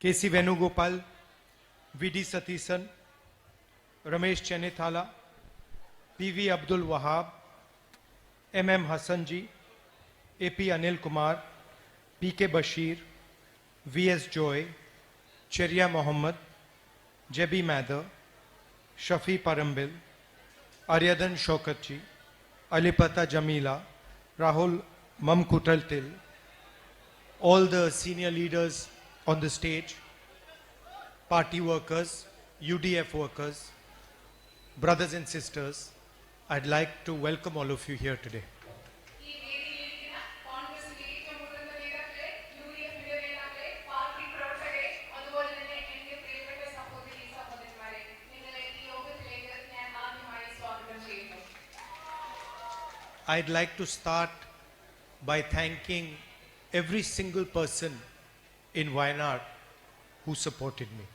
K.C. Venugopal, V.D. Satisan, Ramesh Chenithala, P.V. Abdul Wahab, M.M. Hassanji, A.P. Anil Kumar, P.K. Bashir, V.S. Joy, Cheria Mohammed, Jebi Mather, Shafi Parambil, Aryadan Shokatji, Alipata Jamila, Rahul Mamkutaltil, all the senior leaders on the stage, party workers, UDF workers, brothers and sisters, I'd like to welcome all of you here today. I'd like to start by thanking every single person in Wayanad who supported me.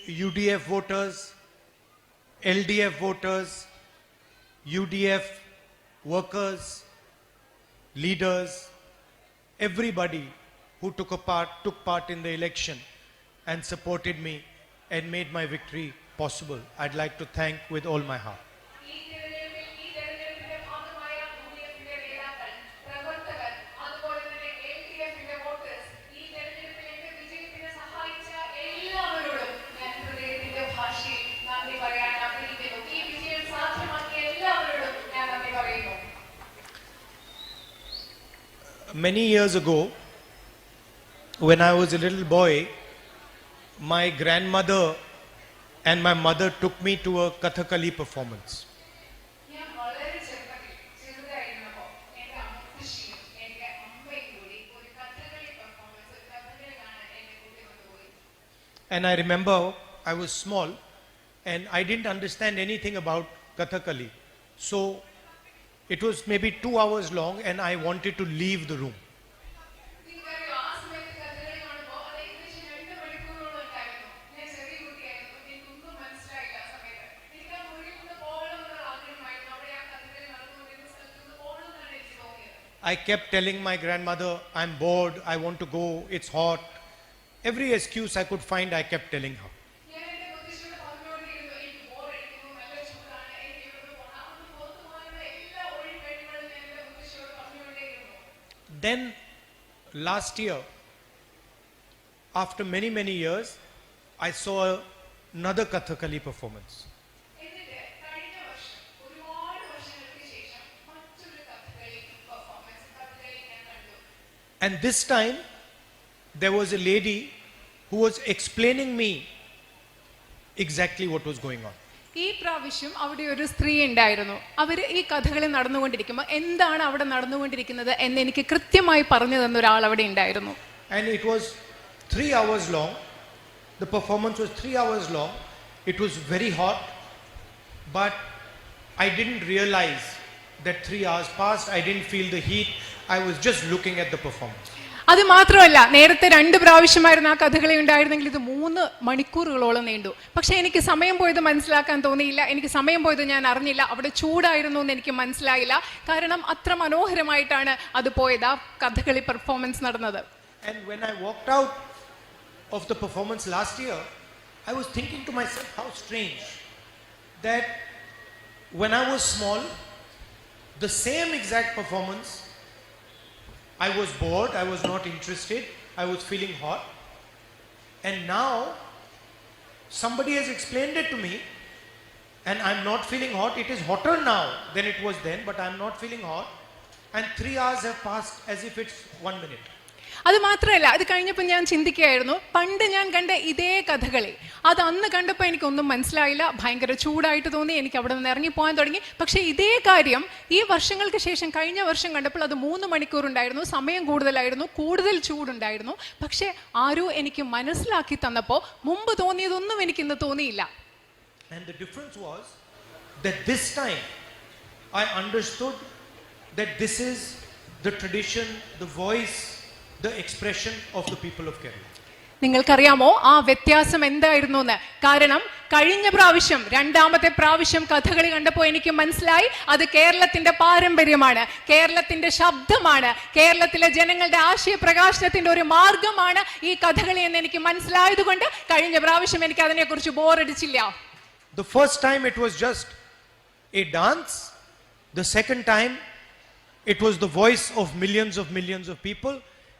UDF voters, LDF voters, UDF workers, leaders, everybody who took part in the election and supported me and made my victory possible, I'd like to thank with all my heart. Many years ago, when I was a little boy, my grandmother and my mother took me to a Kathakali performance. And I remember I was small and I didn't understand anything about Kathakali. So it was maybe 2 hours long and I wanted to leave the room. I kept telling my grandmother, I'm bored, I want to go, it's hot. Every excuse I could find, I kept telling her. Then last year, after many, many years, I saw another Kathakali performance. And this time, there was a lady who was explaining me exactly what was going on. ഈ പ്രാവശ്യം അവിടെ ഒരു സ്ത്രീ ഉണ്ടായിരുന്നു. അവർ ഈ കഥകൾ നടന്നുകൊണ്ടിരിക്കുമ്പോൾ എന്താണ് അവിടെ നടന്നുകൊണ്ടിരിക്കുന്നത് എന്ന് എനിക്ക് കൃത്യമായി പറഞ്ഞു തന്ന ഒരാൾ അവിടെ ഉണ്ടായിരുന്നു. And it was 3 hours long. The performance was 3 hours long. It was very hot, but I didn't realize that 3 hours passed. I didn't feel the heat. I was just looking at the performance. അത് മാത്രമല്ല, നേരത്തെ 2 പ്രാവശ്യമായിരുന്നു ആ കഥകളി ഉണ്ടായിരുന്നെങ്കിൽ ഇത് 3 മണിക്കൂറുകളോളം നീണ്ടു. പക്ഷെ എനിക്ക് സമയം പോയത് മനസ്സിലാക്കാൻ തോന്നിയില്ല. എനിക്ക് സമയം പോയത് ഞാൻ അറിഞ്ഞില്ല. അവിടെ ചൂടായിരുന്നു എന്ന് എനിക്ക് മനസ്സിലായില്ല. കാരണം അത്ര മനോഹരമായിട്ടാണ് അത് പോയത്, ആ കഥകളി പെർഫോമൻസ് നടന്നത്. And when I walked out of the performance last year, I was thinking to myself, how strange that when I was small, the same exact performance, I was bored, I was not interested, I was feeling hot. And now, somebody has explained it to me, and I'm not feeling hot. It is hotter now than it was then, but I'm not feeling hot. And 3 hours have passed as if it's 1 minute. അത് മാത്രമല്ല, അത് കഴിഞ്ഞപ്പോൾ ഞാൻ ചിന്തിക്കുകയായിരുന്നു, പണ്ട് ഞാൻ കണ്ട ഇതേ കഥകളി അത് അന്ന് കണ്ടപ്പോൾ എനിക്കൊന്നും മനസ്സിലായില്ല, ഭയങ്കര ചൂടായിട്ട് തോന്നി, എനിക്ക് അവിടെ നിന്ന് ഇറങ്ങിപ്പോകാൻ തുടങ്ങി. പക്ഷേ ഇതേ കാര്യം ഈ വർഷങ്ങൾക്ക് ശേഷം കഴിഞ്ഞ വർഷം കണ്ടപ്പോൾ അത് 3 മണിക്കൂർ ഉണ്ടായിരുന്നു, സമയം കൂടുതലായിരുന്നു, കൂടുതൽ ചൂടുണ്ടായിരുന്നു. പക്ഷേ ആരോ എനിക്ക് മനസ്സിലാക്കി തന്നപ്പോൾ മുമ്പ് തോന്നിയതൊന്നും എനിക്കിന്ന് തോന്നിയില്ല. And the difference was that this time I understood that this is the tradition, the voice, the expression of the people of Kerala. നിങ്ങൾക്കറിയാമോ ആ വ്യത്യാസം എന്തായിരുന്നു എന്ന്? കാരണം കഴിഞ്ഞ പ്രാവശ്യം, രണ്ടാമത്തെ പ്രാവശ്യം കഥകളി കണ്ടപ്പോൾ എനിക്ക് മനസ്സിലായി അത് കേരളത്തിന്റെ പാരമ്പര്യമാണ്, കേരളത്തിന്റെ ശബ്ദമാണ്, കേരളത്തിലെ ജനങ്ങളുടെ ആശയ പ്രകാശനത്തിന്റെ ഒരു മാർഗമാണ് ഈ കഥകളി എന്ന് എനിക്ക് മനസ്സിലായതുകൊണ്ട് കഴിഞ്ഞ പ്രാവശ്യം എനിക്ക് അതിനെക്കുറിച്ച് ബോറടിച്ചില്ല. The first time it was just a dance. The second time it was the voice of millions of people.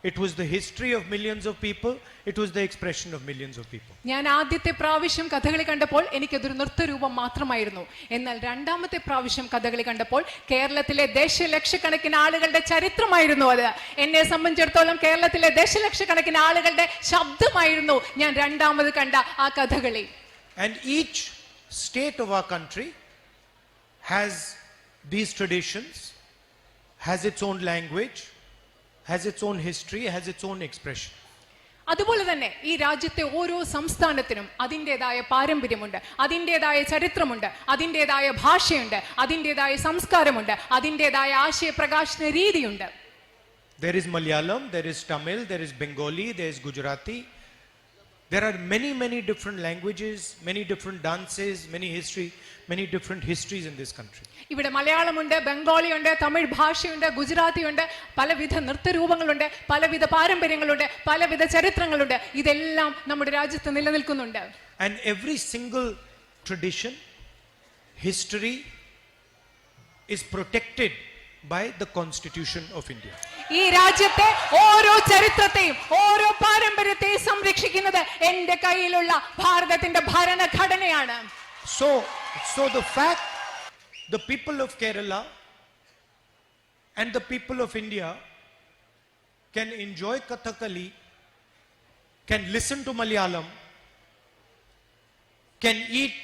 It was the history of millions of people. It was the expression of millions of people. ഞാൻ ആദ്യത്തെ പ്രാവശ്യം കഥകളി കണ്ടപ്പോൾ എനിക്കതൊരു നൃത്തരൂപം മാത്രമായിരുന്നു. എന്നാൽ രണ്ടാമത്തെ പ്രാവശ്യം കഥകളി കണ്ടപ്പോൾ കേരളത്തിലെ ദശലക്ഷക്കണക്കിന് ആളുകളുടെ ചരിത്രമായിരുന്നു അത്. എന്നെ സംബന്ധിച്ചിടത്തോളം കേരളത്തിലെ ദശലക്ഷക്കണക്കിന് ആളുകളുടെ ശബ്ദമായിരുന്നു ഞാൻ രണ്ടാമത് കണ്ട ആ Kathakali. And each state of our country has these traditions, has its own language, has its own history, has its own expression. അതുപോലെ തന്നെ ഈ രാജ്യത്തെ ഓരോ സംസ്ഥാനത്തിനും അതിൻ്റെതായ പാരമ്പര്യമുണ്ട്, അതിൻ്റെതായ ചരിത്രമുണ്ട്, അതിൻ്റെതായ ഭാഷയുണ്ട്, അതിൻ്റെതായ സംസ്കാരമുണ്ട്, അതിൻ്റെതായ ആശയപ്രകാശന രീതിയുണ്ട്. There is Malayalam, there is Tamil, there is Bengali, there is Gujarati. There are many different languages, many different dances, many different histories in this country. ഇവിടെ മലയാളമുണ്ട്, ബംഗാളിയുണ്ട്, തമിഴ് ഭാഷയുണ്ട്, ഗുജറാത്തിയുണ്ട്, പലവിധ നൃത്തരൂപങ്ങളുണ്ട്, പലവിധ പാരമ്പര്യങ്ങളുണ്ട്, പലവിധ ചരിത്രങ്ങളുണ്ട്. ഇതെല്ലാം നമ്മുടെ രാജ്യത്ത് നിലനിൽക്കുന്നുണ്ട്. And every single tradition, history is protected by the Constitution of India. ഈ രാജ്യത്തെ ഓരോ ചരിത്രത്തെയും ഓരോ പാരമ്പര്യത്തെയും സംരക്ഷിക്കുന്നത് എന്റെ കയ്യിലുള്ള ഭാരതത്തിന്റെ ഭരണഘടനയാണ്. So the fact the people of Kerala and the people of India can enjoy Kathakali, can listen to Malayalam, can eat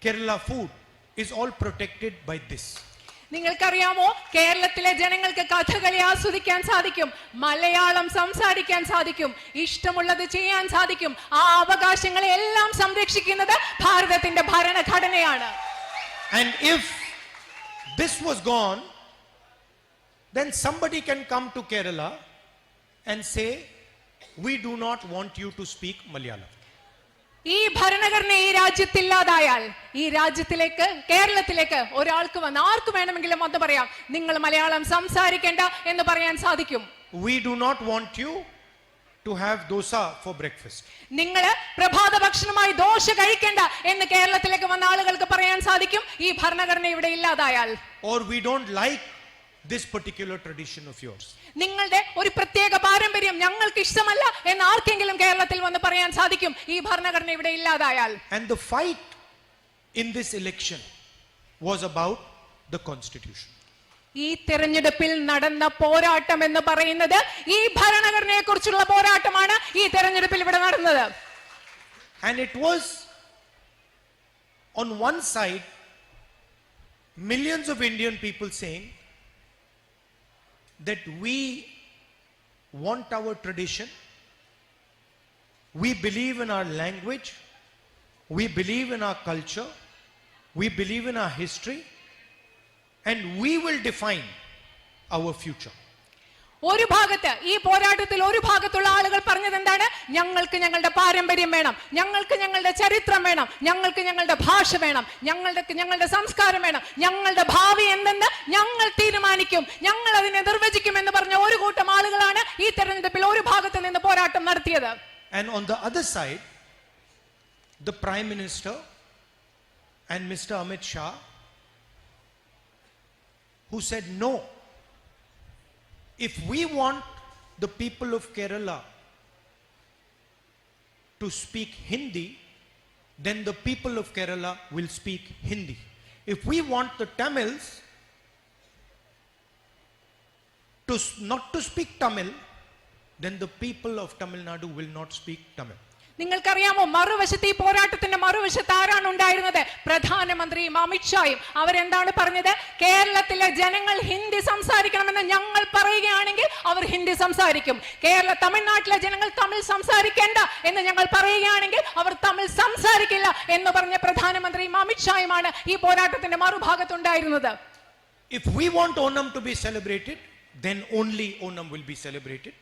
Kerala food is all protected by this. നിങ്ങൾക്കറിയാമോ, കേരളത്തിലെ ജനങ്ങൾക്ക് കഥകളി ആസ്വദിക്കാൻ സാധിക്കും, മലയാളം സംസാരിക്കാൻ സാധിക്കും, ഇഷ്ടമുള്ളത് ചെയ്യാൻ സാധിക്കും. ആ അവകാശങ്ങളെ എല്ലാം സംരക്ഷിക്കുന്നത് ഭാരതത്തിന്റെ ഭരണഘടനയാണ്. And if this was gone, then somebody can come to Kerala and say, we do not want you to speak Malayalam. ഈ ഭരണഘടന ഈ രാജ്യത്തില്ലാതായാൽ ഈ രാജ്യത്തിലേക്ക്, കേരളത്തിലേക്ക് ഒരാൾക്ക് വന്ന് ആർക്ക് വേണമെങ്കിലും വന്ന് പറയാം, നിങ്ങൾ മലയാളം സംസാരിക്കേണ്ട എന്ന് പറയാൻ സാധിക്കും. We do not want you to have dosa for breakfast. നിങ്ങൾ പ്രഭാത ഭക്ഷണമായി ദോശ കഴിക്കേണ്ട എന്ന് കേരളത്തിലേക്ക് വന്ന ആളുകൾക്ക് പറയാൻ സാധിക്കും, ഈ ഭരണഘടന ഇവിടെ ഇല്ലാതായാൽ. Or we don't like this particular tradition of yours. നിങ്ങളുടെ ഒരു പ്രത്യേക പാരമ്പര്യം ഞങ്ങൾക്ക് ഇഷ്ടമല്ല എന്ന് ആർക്കെങ്കിലും കേരളത്തിൽ വന്ന് പറയാൻ സാധിക്കും, ഈ ഭരണഘടന ഇവിടെ ഇല്ലാതായാൽ. And the fight in this election was about the Constitution. ഈ തെരഞ്ഞെടുപ്പിൽ നടന്ന പോരാട്ടം എന്ന് പറയുന്നത് ഈ ഭരണഘടനയെ കുറിച്ചുള്ള പോരാട്ടമാണ് ഈ തെരഞ്ഞെടുപ്പിൽ ഇവിടെ നടന്നത്. And it was on one side millions of Indian people saying that we want our tradition, we believe in our language, we believe in our culture, we believe in our history, and we will define our future. ഒരു ഭാഗത്ത്, ഈ പോരാട്ടത്തിൽ ഒരു ഭാഗത്തുള്ള ആളുകൾ പറഞ്ഞത് എന്താണ്? ഞങ്ങൾക്ക് ഞങ്ങളുടെ പാരമ്പര്യം വേണം, ഞങ്ങൾക്ക് ഞങ്ങളുടെ ചരിത്രം വേണം, ഞങ്ങൾക്ക് ഞങ്ങളുടെ ഭാഷ വേണം, ഞങ്ങളുടെ സംസ്കാരം വേണം, ഞങ്ങളുടെ ഭാവി എന്തെന്ന് ഞങ്ങൾ തീരുമാനിക്കും, ഞങ്ങൾ അതിനെ നിർവചിക്കും എന്ന് പറഞ്ഞ ഒരു കൂട്ടം ആളുകളാണ് ഈ തെരഞ്ഞെടുപ്പിൽ ഒരു ഭാഗത്ത് നിന്ന് പോരാട്ടം നടത്തിയത്. And on the other side, the Prime Minister and Mr. Amit Shah, who said no, if we want the people of Kerala to speak Hindi, then the people of Kerala will speak Hindi. If we want the Tamils not to speak Tamil, then the people of Tamil Nadu will not speak Tamil. നിങ്ങൾക്കറിയാമോ, മറുവശത്ത് ഈ പോരാട്ടത്തിന്റെ മറുവശത്ത് ആരാണ് ഉണ്ടായിരുന്നത്? പ്രധാനമന്ത്രിയും അമിത്ഷായും. അവരെന്താണ് പറഞ്ഞത്? കേരളത്തിലെ ജനങ്ങൾ ഹിന്ദി സംസാരിക്കണമെന്ന് ഞങ്ങൾ പറയുകയാണെങ്കിൽ അവർ ഹിന്ദി സംസാരിക്കും, തമിഴ്നാട്ടിലെ ജനങ്ങൾ തമിഴ് സംസാരിക്കേണ്ട എന്ന് ഞങ്ങൾ പറയുകയാണെങ്കിൽ അവർ തമിഴ് സംസാരിക്കില്ല എന്ന് പറഞ്ഞ പ്രധാനമന്ത്രിയും അമിത്ഷായുമാണ് ഈ പോരാട്ടത്തിന്റെ മറുഭാഗത്തുണ്ടായിരുന്നത്. If we want Onam to be celebrated, then only Onam will be celebrated.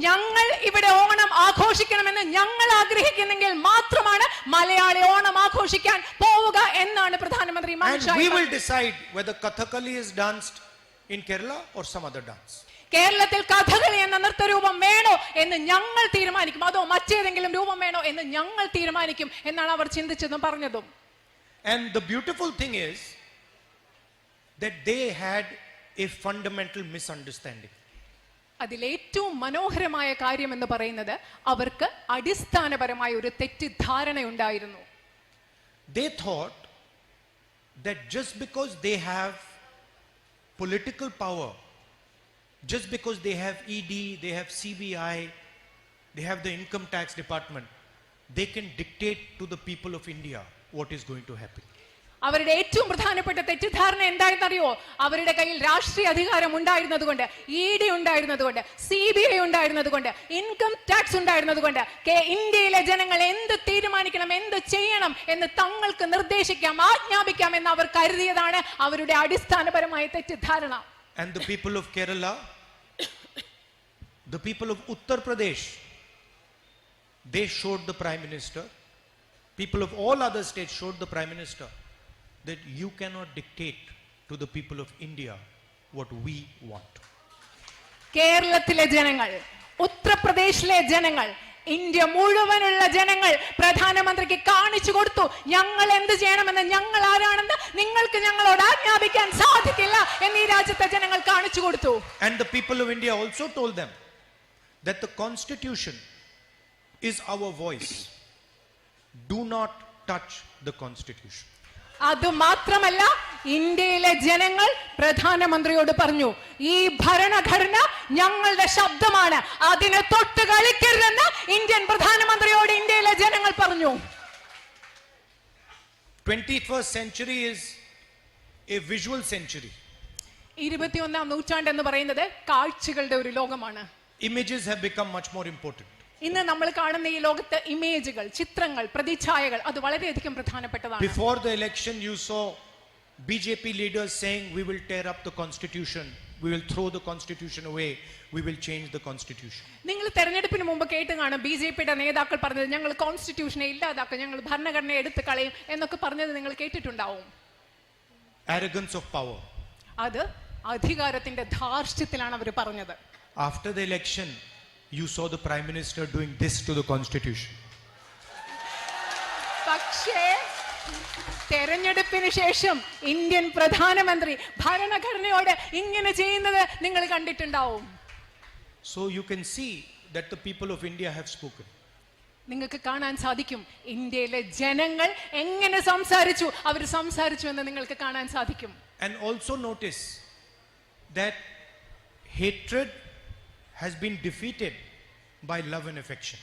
ഞങ്ങൾ ഇവിടെ ഓണം ആഘോഷിക്കണമെന്ന് ഞങ്ങൾ ആഗ്രഹിക്കുന്നെങ്കിൽ മാത്രമാണ് മലയാളി ഓണം ആഘോഷിക്കാൻ പോവുക എന്നാണ് പ്രധാനമന്ത്രി And Amit Shah we will decide whether Kathakali is danced in Kerala or some other dance. കേരളത്തിൽ കഥകളി എന്ന നൃത്തരൂപം വേണോ എന്ന് ഞങ്ങൾ തീരുമാനിക്കും, അതോ മറ്റേതെങ്കിലും രൂപം വേണോ എന്ന് ഞങ്ങൾ തീരുമാനിക്കും എന്നാണ് അവർ ചിന്തിച്ചതും പറഞ്ഞതും. And the beautiful thing is that they had a fundamental misunderstanding. അതിലേറ്റവും മനോഹരമായ കാര്യം എന്ന് പറയുന്നത് അവർക്ക് അടിസ്ഥാനപരമായ ഒരു തെറ്റിദ്ധാരണയുണ്ടായിരുന്നു. They thought that just because they have political power, just because they have ED, they have CBI, they have the income tax department, they can dictate to the people of India what is going to happen. അവരുടെ ഏറ്റവും പ്രധാനപ്പെട്ട തെറ്റിദ്ധാരണ എന്താണെന്നറിയോ? അവരുടെ കയ്യിൽ രാഷ്ട്രീയ അധികാരം ഉണ്ടായിരുന്നതുകൊണ്ട്, ED ഉണ്ടായിരുന്നതുകൊണ്ട്, CBI ഉണ്ടായിരുന്നതുകൊണ്ട്, income tax ഉണ്ടായിരുന്നതുകൊണ്ട് ഇന്ത്യയിലെ ജനങ്ങൾ എന്ത് തീരുമാനിക്കണം, എന്ത് ചെയ്യണം എന്ന് തങ്ങൾക്ക് നിർദ്ദേശിക്കാം, ആജ്ഞാപിക്കാം എന്ന് അവർ കരുതിയതാണ് അവരുടെ അടിസ്ഥാനപരമായ തെറ്റിദ്ധാരണ. And the people of Kerala, the people of Uttar Pradesh, they showed the Prime Minister, people of all other states showed the Prime Minister that you cannot dictate to the people of India what we want. കേരളത്തിലെ ജനങ്ങൾ, ഉത്തർപ്രദേശിലെ ജനങ്ങൾ, India മുഴുവനുള്ള ജനങ്ങൾ പ്രധാനമന്ത്രിക്ക് കാണിച്ചു കൊടുത്തു, ഞങ്ങൾ എന്ത് ചെയ്യണമെന്ന്, ഞങ്ങൾ ആരാണെന്ന് നിങ്ങൾക്ക് ഞങ്ങളോട് ആജ്ഞാപിക്കാൻ സാധിക്കില്ല എന്ന് ഈ രാജ്യത്തെ ജനങ്ങൾ കാണിച്ചു കൊടുത്തു. And the people of India also told them that the constitution is our voice. Do not touch the constitution. അത് മാത്രമല്ല, ഇന്ത്യയിലെ ജനങ്ങൾ പ്രധാനമന്ത്രിയോട് പറഞ്ഞു, ഈ ഭരണഘടന ഞങ്ങളുടെ ശബ്ദമാണ്, അതിനെ തൊട്ട് കളിക്കരുതെന്ന് ഇന്ത്യൻ പ്രധാനമന്ത്രിയോട് ഇന്ത്യയിലെ ജനങ്ങൾ പറഞ്ഞു. 21st century is a visual century. 21ാം നൂറ്റാണ്ട് എന്ന് പറയുന്നത് കാഴ്ചകളുടെ ഒരു ലോകമാണ്. Images have become much more important. ഇന്ന് നമ്മൾ കാണുന്ന ഈ ലോകത്ത് ഇമേജുകൾ, ചിത്രങ്ങൾ, പ്രതിച്ഛായകൾ അത് വളരെയധികം പ്രധാനപ്പെട്ടതാണ്. Before the election you saw BJP leaders saying we will tear up the constitution, we will throw the constitution away, we will change the constitution. നിങ്ങൾ തെരഞ്ഞെടുപ്പിന് മുമ്പ് കേട്ട് കാണും ബിജെപിയുടെ നേതാക്കൾ പറഞ്ഞത്, ഞങ്ങൾ കോൺസ്റ്റിറ്റ്യൂഷനെ ഇല്ലാതാക്കും, ഞങ്ങൾ ഭരണഘടന എടുത്തു കളയും എന്നൊക്കെ പറഞ്ഞത് നിങ്ങൾ കേട്ടിട്ടുണ്ടാവും. Arrogance of power. അത് അധികാരത്തിന്റെ ധാർഷ്ട്യത്തിലാണ് അവർ പറഞ്ഞത്. After the election you saw the Prime Minister doing this to the constitution. പക്ഷേ തെരഞ്ഞെടുപ്പിന് ശേഷം ഇന്ത്യൻ പ്രധാനമന്ത്രി ഭരണഘടനയോട് ഇങ്ങനെ ചെയ്യുന്നത് നിങ്ങൾ കണ്ടിട്ടുണ്ടാവും. So you can see that the people of India have spoken. നിങ്ങൾക്ക് കാണാൻ സാധിക്കും ഇന്ത്യയിലെ ജനങ്ങൾ എങ്ങനെ സംസാരിച്ചു, അവർ സംസാരിച്ചു എന്ന് നിങ്ങൾക്ക് കാണാൻ സാധിക്കും. And also notice that hatred has been defeated by love and affection.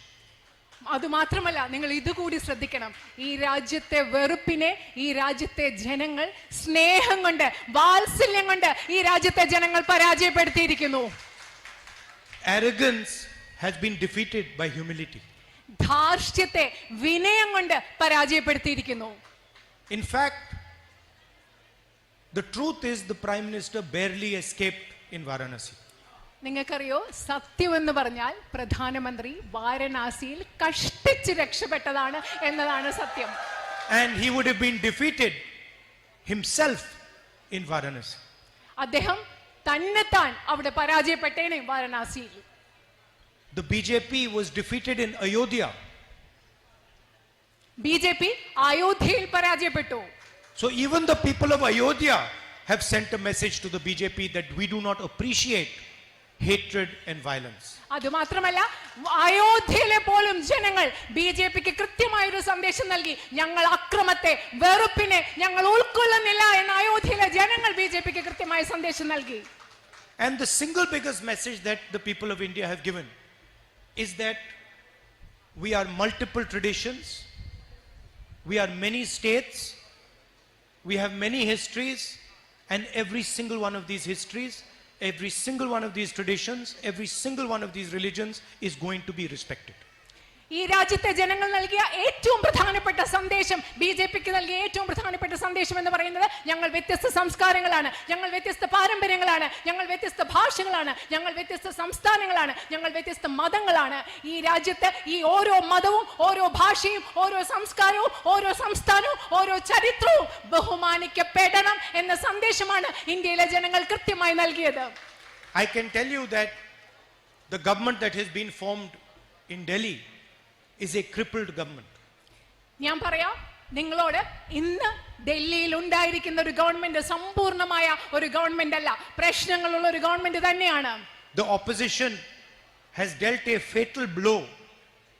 അത് മാത്രമല്ല, നിങ്ങൾ ഇതുകൂടി ശ്രദ്ധിക്കണം, ഈ രാജ്യത്തെ വെറുപ്പിനെ ഈ രാജ്യത്തെ ജനങ്ങൾ സ്നേഹം കൊണ്ട്, വാത്സല്യം കൊണ്ട് ഈ രാജ്യത്തെ ജനങ്ങൾ പരാജയപ്പെടുത്തിയിരിക്കുന്നു. Arrogance has been defeated by humility. ധാർഷ്ട്യത്തെ വിനയം കൊണ്ട് പരാജയപ്പെടുത്തിയിരിക്കുന്നു. In fact, the truth is the Prime Minister barely escaped in Varanasi. നിങ്ങൾക്കറിയോ, സത്യമെന്ന് പറഞ്ഞാൽ പ്രധാനമന്ത്രി വാരണാസിയിൽ കഷ്ടിച്ച് രക്ഷപ്പെട്ടതാണ് എന്നതാണ് സത്യം. And he would have been defeated himself in Varanasi. അദ്ദേഹം തന്നെത്താൻ അവിടെ പരാജയപ്പെട്ടേനെ വാരണാസിയിൽ. The BJP was defeated in Ayodhya. BJP അയോധ്യയിൽ പരാജയപ്പെട്ടു. So even the people of Ayodhya have sent a message to the BJP that we do not appreciate hatred and violence. അത് മാത്രമല്ല, അയോധ്യയിലെ പോലും ജനങ്ങൾ ബിജെപിക്ക് കൃത്യമായ ഒരു സന്ദേശം നൽകി, ഞങ്ങൾ അക്രമത്തെ, വെറുപ്പിനെ ഞങ്ങൾ ഉൾക്കൊള്ളുന്നില്ല എന്ന് അയോധ്യയിലെ ജനങ്ങൾ ബിജെപിക്ക് കൃത്യമായ സന്ദേശം നൽകി. And the single biggest message that the people of India have given is that we are multiple traditions, we are many states, we have many histories, and every single one of these histories, every single one of these traditions, every single one of these religions is going to be respected. ഈ രാജ്യത്തെ ജനങ്ങൾ നൽകിയ ഏറ്റവും പ്രധാനപ്പെട്ട സന്ദേശം, B ജെ പിക്ക് നൽകിയ ഏറ്റവും പ്രധാനപ്പെട്ട സന്ദേശം എന്ന് പറയുന്നത് ഞങ്ങൾ വ്യത്യസ്ത സംസ്കാരങ്ങളാണ്, ഞങ്ങൾ വ്യത്യസ്ത പാരമ്പര്യങ്ങളാണ്, ഞങ്ങൾ വ്യത്യസ്ത ഭാഷകളാണ്, ഞങ്ങൾ വ്യത്യസ്ത സംസ്ഥാനങ്ങളാണ്, ഞങ്ങൾ വ്യത്യസ്ത മതങ്ങളാണ്. ഈ രാജ്യത്ത് ഈ ഓരോ മതവും ഓരോ ഭാഷയും ഓരോ സംസ്കാരവും ഓരോ സംസ്ഥാനവും ഓരോ ചരിത്രവും ബഹുമാനിക്കപ്പെടണം എന്ന സന്ദേശമാണ് ഇന്ത്യയിലെ ജനങ്ങൾ കൃത്യമായി നൽകിയത്. I can tell you that the government that has been formed in Delhi is a crippled government. ഞാൻ പറയാം നിങ്ങളോട്, ഇന്ന് ഡൽഹിയിൽ ഉണ്ടായിരിക്കുന്ന ഒരു ഗവൺമെന്റ് സമ്പൂർണമായ ഒരു ഗവൺമെന്റ് അല്ല, പ്രശ്നങ്ങളുള്ള ഒരു ഗവൺമെന്റ് തന്നെയാണ്. The opposition has dealt a fatal blow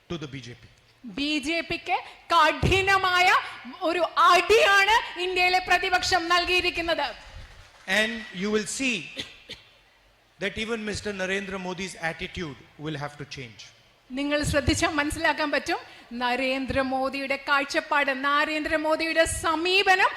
to the BJP. ബി ജെ പിക്ക് കഠിനമായ ഒരു അടിയാണ് ഇന്ത്യയിലെ പ്രതിപക്ഷം നൽകിയിരിക്കുന്നത്. And you will see that even Mr. Narendra Modi's attitude will have to change. നിങ്ങൾ ശ്രദ്ധിച്ചാൽ മനസ്സിലാക്കാൻ പറ്റും, നരേന്ദ്രമോദിയുടെ കാഴ്ചപ്പാട്, നരേന്ദ്രമോദിയുടെ സമീപനം